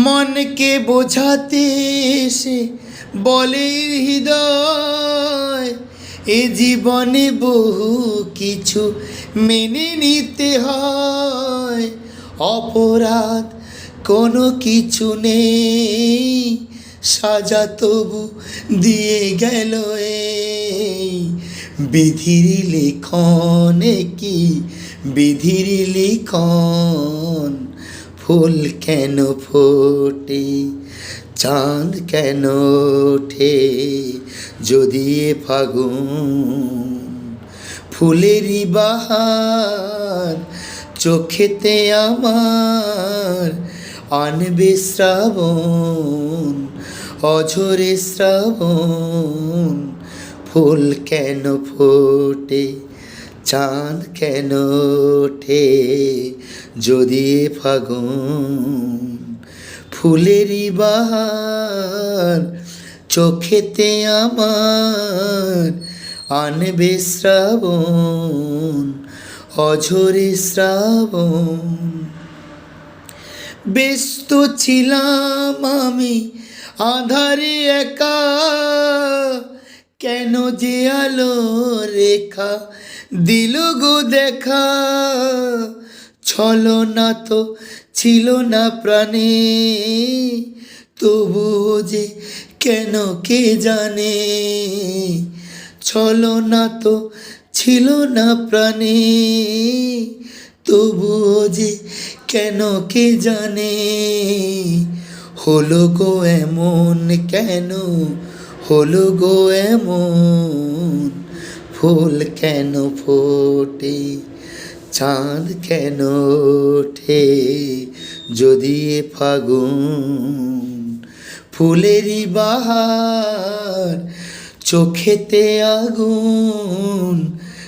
মনকে বোঝাতে এসে বলে হৃদয়, এ জীবনে বহু কিছু মেনে নিতে হয়। অপরাধ কোনো কিছু নেই, সাজা তবু দিয়ে গেল এই বিধির লিখনে। কি বিধির লিখন, ফুল কেন ফোটে, চাঁদ কেন ওঠে যদি এ ফাগুন। ফুলেরই বাহার চোখেতে আমার, আনবে শ্রাবণ, অঝরে শ্রাবণ। ফুল কেন ফোটে, চাঁদ কেন ওঠে যদি এ ফাগুন। ফুলেরই বাহার চোখেতে আমার, আনবে শ্রাবণ, অঝরে শ্রাবণ। ব্যস্ত ছিলাম আমি আঁধারে একা, কেন যে আলো রেখা দিল গো দেখা। ছলনা তো ছিল না প্রাণে, তবুও যে কেন কে জানে। ছলনা তো ছিল না প্রাণে, তবুও যে কেন কে জানে। হলো গো এমন কেন, হলো গো এমন। ফুল কেন ফোটে, চাঁদ কেন ওঠে যদি এ ফাগুন। ফুলেরই বাহার চোখেতে আগুন,